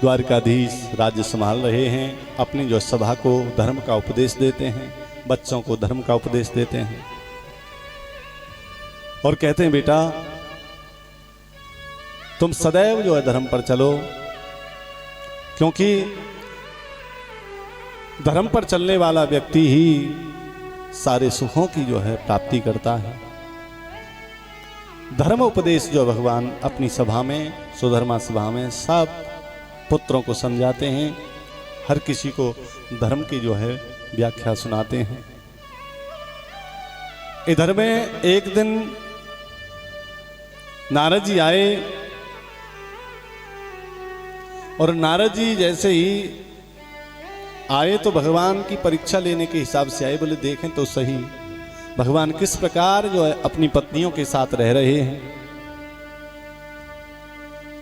द्वारकाधीश राज्य संभाल रहे हैं, अपनी जो सभा को धर्म का उपदेश देते हैं, बच्चों को धर्म का उपदेश देते हैं और कहते हैं बेटा तुम सदैव जो है धर्म पर चलो, क्योंकि धर्म पर चलने वाला व्यक्ति ही सारे सुखों की जो है प्राप्ति करता है। धर्म उपदेश जो भगवान अपनी सभा में, सुधर्मा सभा में सब पुत्रों को समझाते हैं, हर किसी को धर्म की जो है व्याख्या सुनाते हैं। इधर में एक दिन नारद जी आए और नारद जी जैसे ही आए तो भगवान की परीक्षा लेने के हिसाब से आए। बोले देखें तो सही भगवान किस प्रकार जो है अपनी पत्नियों के साथ रह रहे हैं।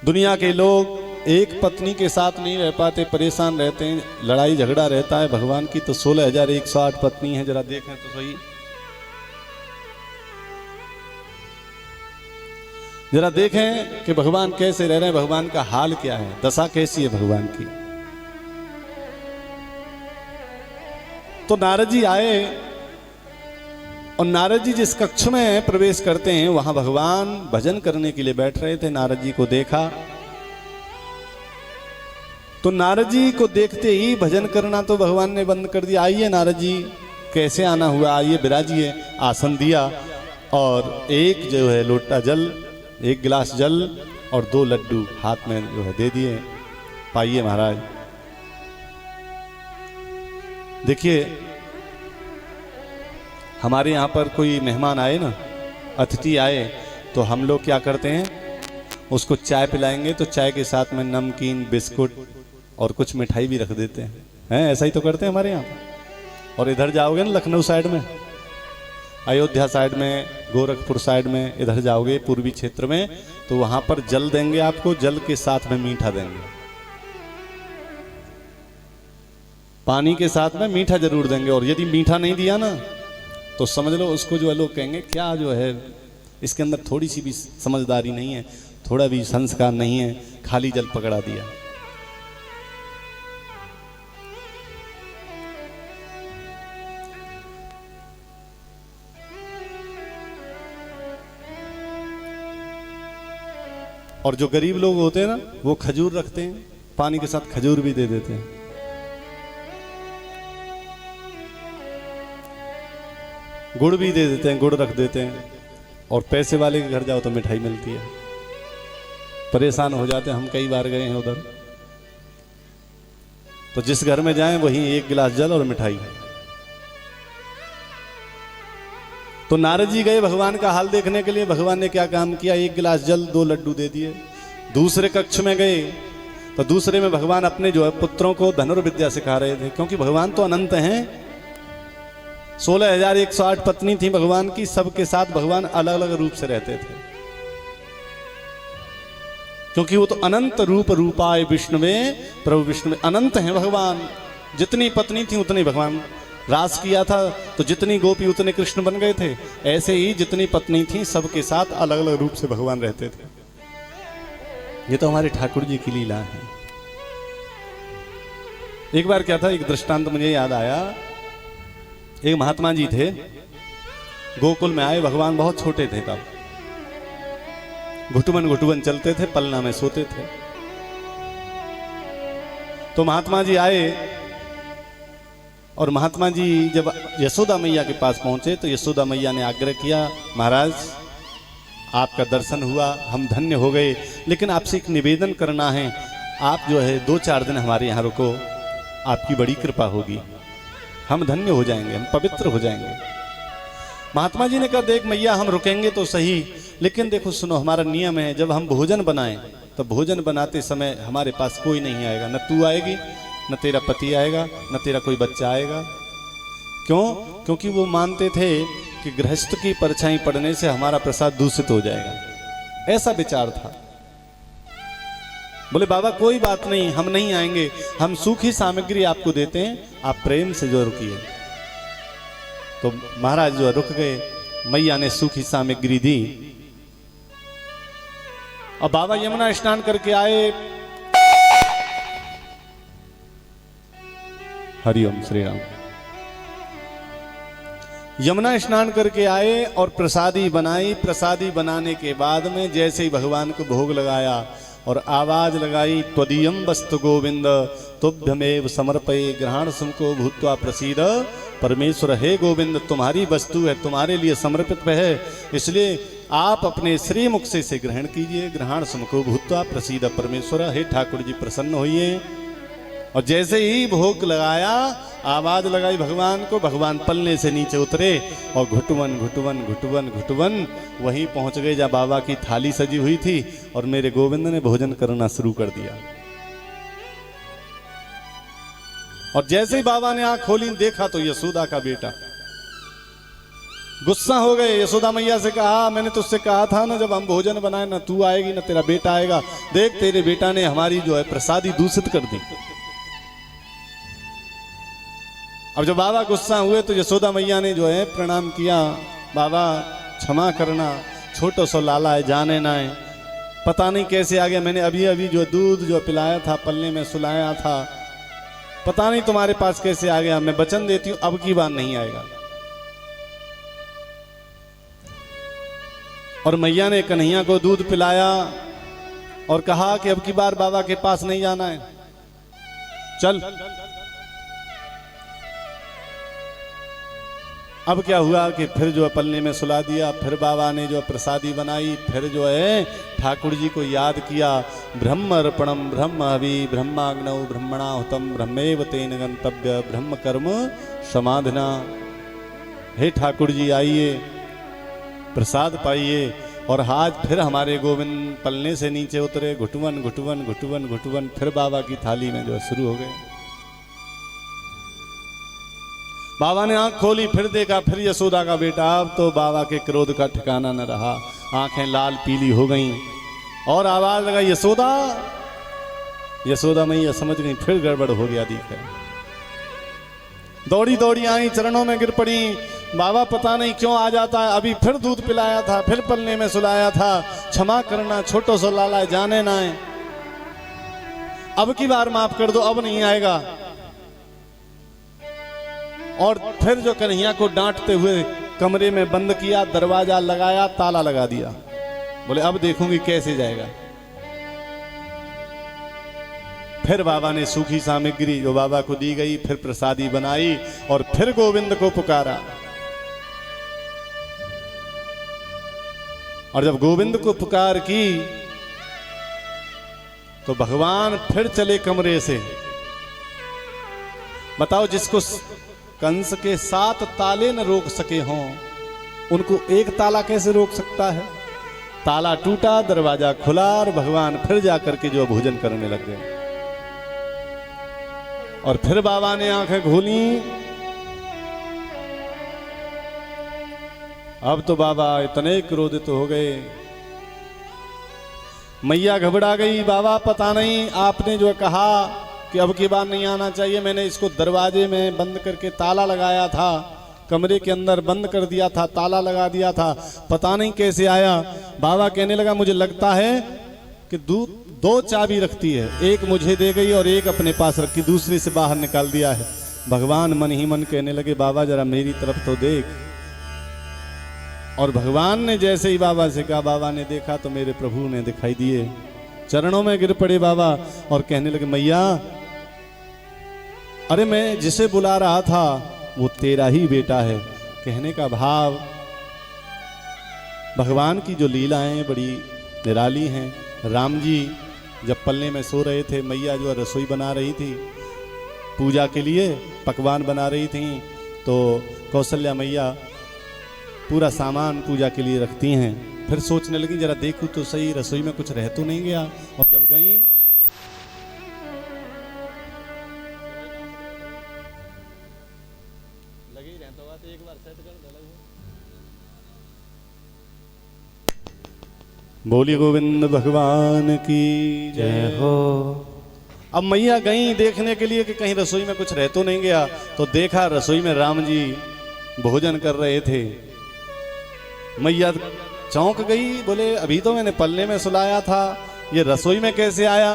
दुनिया के लोग एक पत्नी के साथ नहीं रह पाते, परेशान रहते हैं, लड़ाई झगड़ा रहता है। भगवान की तो 16,108 पत्नी है। जरा देखें तो सही, जरा देखें कि भगवान कैसे रह रहे हैं, भगवान का हाल क्या है, दशा कैसी है भगवान की। तो नारद जी आए और नारद जी जिस कक्ष में प्रवेश करते हैं वहां भगवान भजन करने के लिए बैठ रहे थे। नारद जी को देखा तो नारद जी को देखते ही भजन करना तो भगवान ने बंद कर दिया। आइए नारद जी, कैसे आना हुआ, आइए विराजिए। आसन दिया और एक जो है लोटा जल, एक गिलास जल और 2 लड्डू हाथ में जो है दे दिए। पाइए महाराज। देखिए हमारे यहाँ पर कोई मेहमान आए ना, अतिथि आए, तो हम लोग क्या करते हैं, उसको चाय पिलाएंगे तो चाय के साथ में नमकीन, बिस्कुट और कुछ मिठाई भी रख देते हैं। ऐसा ही तो करते हैं हमारे यहाँ। और इधर जाओगे ना लखनऊ साइड में, अयोध्या साइड में, गोरखपुर साइड में, इधर जाओगे पूर्वी क्षेत्र में, तो वहां पर जल देंगे आपको, जल के साथ में मीठा देंगे। पानी के साथ में मीठा जरूर देंगे। और यदि मीठा नहीं दिया ना तो समझ लो उसको जो है लोग कहेंगे क्या जो है इसके अंदर थोड़ी सी भी समझदारी नहीं है, थोड़ा भी संस्कार नहीं है, खाली जल पकड़ा दिया। और जो गरीब लोग होते हैं ना वो खजूर रखते हैं, पानी के साथ खजूर भी दे देते हैं। गुड़ भी दे देते हैं, गुड़ रख देते हैं। और पैसे वाले के घर जाओ तो मिठाई मिलती है। परेशान हो जाते हैं, हम कई बार गए हैं उधर। तो जिस घर में जाएं वहीं 1 गिलास जल और मिठाई। तो नारद जी गए भगवान का हाल देखने के लिए। भगवान ने क्या काम किया, 1 गिलास जल 2 लड्डू दे दिए। दूसरे कक्ष में गए तो दूसरे में भगवान अपने जो है पुत्रों को धनुर्विद्या सिखा रहे थे, क्योंकि भगवान तो अनंत हैं। 16,108 पत्नी थी भगवान की, सबके साथ भगवान अलग अलग रूप से रहते थे, क्योंकि वो तो अनंत रूप रूपाय विष्णुवे प्रभु विष्णु अनंत हैं भगवान। जितनी पत्नी थी उतनी भगवान रास किया था, तो जितनी गोपी उतने कृष्ण बन गए थे। ऐसे ही जितनी पत्नी थी सबके साथ अलग अलग रूप से भगवान रहते थे। ये तो हमारे ठाकुर जी की लीला है। एक बार क्या था, एक दृष्टांत मुझे याद आया। एक महात्मा जी थे, गोकुल में आए। भगवान बहुत छोटे थे तब, घुटुवन घुटुवन चलते थे, पलना में सोते थे। तो महात्मा जी आए और महात्मा जी जब यशोदा मैया के पास पहुंचे तो यशोदा मैया ने आग्रह किया, महाराज आपका दर्शन हुआ, हम धन्य हो गए, लेकिन आपसे एक निवेदन करना है, आप जो है 2-4 दिन हमारे यहाँ रुको, आपकी बड़ी कृपा होगी, हम धन्य हो जाएंगे, हम पवित्र हो जाएंगे। महात्मा जी ने कहा, देख मैया हम रुकेंगे तो सही, लेकिन देखो सुनो, हमारा नियम है जब हम भोजन बनाएं तो भोजन बनाते समय हमारे पास कोई नहीं आएगा, न तू आएगी, न तेरा पति आएगा, न तेरा कोई बच्चा आएगा। क्यों? क्योंकि वो मानते थे कि गृहस्थ की परछाई पड़ने से हमारा प्रसाद दूषित हो जाएगा, ऐसा विचार था। बोले बाबा कोई बात नहीं, हम नहीं आएंगे, हम सूखी सामग्री आपको देते हैं, आप प्रेम से जो रुकिए। तो महाराज जो रुक गए, मैया ने सूखी सामग्री दी। अब बाबा यमुना स्नान करके आए, हरिओम श्री राम। यमुना स्नान करके आए और प्रसादी बनाई। प्रसादी बनाने के बाद में जैसे ही भगवान को भोग लगाया और आवाज लगाई, त्वदीयम वस्तु गोविंद तुभ्यमेव समर्पये ग्रहण सुमको भूत्वा प्रसीद। परमेश्वर हे गोविंद, तुम्हारी वस्तु है, तुम्हारे लिए समर्पित है, इसलिए आप अपने श्री मुख से इसे ग्रहण कीजिए। ग्रहण सुमको भूत्वा प्रसीद। परमेश्वर हे ठाकुर जी प्रसन्न होइए। और जैसे ही भोग लगाया, आवाज लगाई भगवान को, भगवान पलने से नीचे उतरे और घुटवन घुटवन घुटवन घुटवन वहीं पहुंच गए जहाँ बाबा की थाली सजी हुई थी और मेरे गोविंद ने भोजन करना शुरू कर दिया। और जैसे ही बाबा ने आंख खोली, देखा तो यशोदा का बेटा। गुस्सा हो गए, यशोदा मैया से कहा, मैंने तुझसे कहा था ना जब हम भोजन बनाए ना तू आएगी ना तेरा बेटा आएगा, देख तेरे बेटा ने हमारी जो है प्रसादी दूषित कर दी। अब जब बाबा गुस्सा हुए तो यशोदा मैया ने जो है प्रणाम किया, बाबा क्षमा करना, छोटो सो लाला है, जाने ना है, पता नहीं कैसे आ गया, मैंने अभी अभी जो दूध जो पिलाया था, पलने में सुलाया था, पता नहीं तुम्हारे पास कैसे आ गया, मैं वचन देती हूं अब की बार नहीं आएगा। और मैया ने कन्हैया को दूध पिलाया और कहा कि अब की बार बाबा के पास नहीं जाना है, चल। अब क्या हुआ कि फिर जो है पलने में सुला दिया, फिर बाबा ने जो प्रसादी बनाई, फिर जो है ठाकुर जी को याद किया, ब्रह्म अर्पणम ब्रह्म हवि ब्रह्माग्नौ ब्रह्मणाहुतम ब्रह्मेव तेन गंतव्य ब्रह्म कर्म समाधना। हे ठाकुर जी आइए, प्रसाद पाइए। और आज फिर हमारे गोविंद पलने से नीचे उतरे, घुटवन घुटवन घुटवन घुटवन फिर बाबा की थाली में जो है शुरू हो गए। बाबा ने आंख खोली, फिर देखा, फिर यशोदा का बेटा। अब तो बाबा के क्रोध का ठिकाना न रहा, आंखें लाल पीली हो गईं और आवाज लगाई, यशोदा। यशोदा मैया समझ गई फिर गड़बड़ हो गया, दिखा। दौड़ी दौड़ी आई, चरणों में गिर पड़ी, बाबा पता नहीं क्यों आ जाता है, अभी फिर दूध पिलाया था, फिर पलने में सुलाया था, क्षमा करना, छोटो सो लाला है, जाने ना है, अब की बार माफ कर दो, अब नहीं आएगा। और फिर जो कन्हैया को डांटते हुए कमरे में बंद किया, दरवाजा लगाया, ताला लगा दिया, बोले अब देखूंगी कैसे जाएगा। फिर बाबा ने सूखी सामग्री जो बाबा को दी गई, फिर प्रसादी बनाई और फिर गोविंद को पुकारा। और जब गोविंद को पुकार की तो भगवान फिर चले कमरे से। बताओ, जिसको कंस के 7 ताले न रोक सके हों, उनको एक ताला कैसे रोक सकता है। ताला टूटा, दरवाजा खुला और भगवान फिर जाकर के जो भोजन करने लग गए। और फिर बाबा ने आंखें खोली। अब तो बाबा इतने क्रोधित हो गए, मैया घबरा गई, बाबा पता नहीं आपने जो कहा कि अब की बार नहीं आना चाहिए, मैंने इसको दरवाजे में बंद करके ताला लगाया था, कमरे के अंदर बंद कर दिया था, ताला लगा दिया था, पता नहीं कैसे आया। बाबा कहने लगा, मुझे लगता है कि 2 चाबी रखती है, एक मुझे दे गई और एक अपने पास रखी, दूसरी से बाहर निकाल दिया है। भगवान मन ही मन कहने लगे, बाबा जरा मेरी तरफ तो देख। और भगवान ने जैसे ही बाबा से कहा, बाबा ने देखा तो मेरे प्रभु ने दिखाई दिए, चरणों में गिर पड़े बाबा और कहने लगे, मैया अरे मैं जिसे बुला रहा था वो तेरा ही बेटा है। कहने का भाव, भगवान की जो लीलाएं बड़ी निराली हैं। राम जी जब पलने में सो रहे थे, मैया जो रसोई बना रही थी, पूजा के लिए पकवान बना रही थी, तो कौशल्या मैया पूरा सामान पूजा के लिए रखती हैं। फिर सोचने लगी, जरा देखूं तो सही रसोई में कुछ रह तो नहीं गया। और जब गई लगी रहता हुआ तो एक बार सेट कर दे। बोलिए गोविंद भगवान की जय हो। अब मैया गई देखने के लिए कि कहीं रसोई में कुछ रह तो नहीं गया, तो देखा रसोई में राम जी भोजन कर रहे थे। मैया चौंक गई, बोले अभी तो मैंने पल्ले में सुलाया था, ये रसोई में कैसे आया।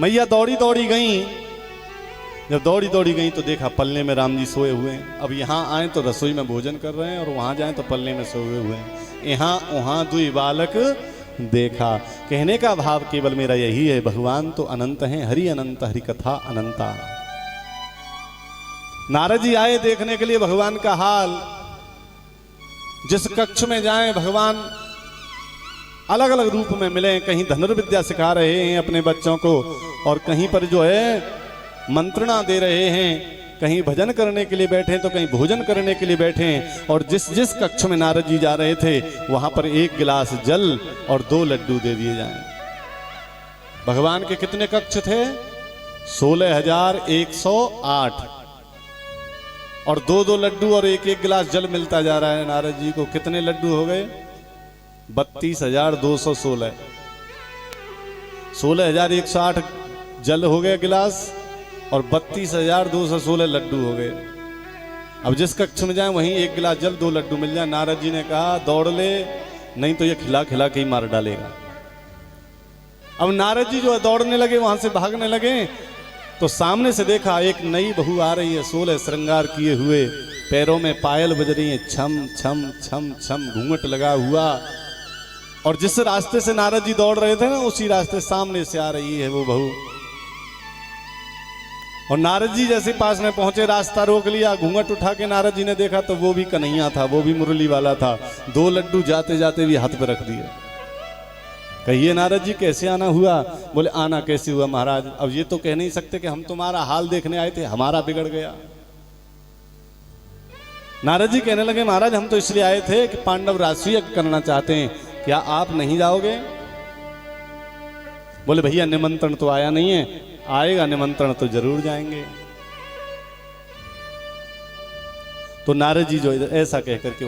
मैया दौड़ी दौड़ी गई जब दौड़ी दौड़ी गई तो देखा पल्ले में राम जी सोए हुए हैं। अब यहाँ आए तो रसोई में भोजन कर रहे हैं और वहाँ जाएं तो पल्ले में सोए हुए हैं। यहाँ वहाँ दुई बालक देखा। कहने का भाव केवल मेरा यही है, भगवान तो अनंत हैं, हरि अनंत, हरि कथा अनंता। नारद जी आए देखने के लिए भगवान का हाल। जिस कक्ष में जाएं भगवान अलग अलग रूप में मिले। कहीं धनुर्विद्या सिखा रहे हैं अपने बच्चों को और कहीं पर जो है मंत्रणा दे रहे हैं, कहीं भजन करने के लिए बैठे तो कहीं भोजन करने के लिए बैठे। और जिस जिस कक्ष में नारद जी जा रहे थे वहां पर 1 गिलास जल और 2 लड्डू दे दिए जाएं। भगवान के कितने कक्ष थे? 16,108 और 2-2 लड्डू और 1-1 गिलास जल मिलता जा रहा है नारद जी को। कितने लड्डू हो गए? 32,216। 16,108 जल हो गए गिलास और 32,216 लड्डू हो गए। अब जिस कक्ष में जाए वहीं 1 गिलास जल 2 लड्डू मिल जाए। नारद जी ने कहा दौड़ ले, नहीं तो ये खिला खिला के ही मार डालेगा। अब नारद जी जो है दौड़ने लगे, वहां से भागने लगे तो सामने से देखा एक नई बहू आ रही है, 16 श्रृंगार किए हुए, पैरों में पायल बज रही है, छम छम छम छम, घूंघट लगा हुआ। और जिस रास्ते से नारद जी दौड़ रहे थे ना, उसी रास्ते सामने से आ रही है वो बहू। और नारद जी जैसे पास में पहुंचे, रास्ता रोक लिया, घूंघट उठा के नारद जी ने देखा तो वो भी कन्हैया था, वो भी मुरली वाला था। 2 लड्डू जाते जाते भी हाथ पे रख दिए। कहिए नारद जी कैसे आना हुआ? बोले आना कैसे हुआ महाराज, अब ये तो कह नहीं सकते कि हम तुम्हारा हाल देखने आए थे, हमारा बिगड़ गया। नारद जी कहने लगे महाराज हम तो इसलिए आए थे कि पांडव राजसूय यज्ञ करना चाहते हैं, क्या आप नहीं जाओगे? बोले भैया निमंत्रण तो आया नहीं है, आएगा निमंत्रण तो जरूर जाएंगे। तो नारद जी जो ऐसा कहकर के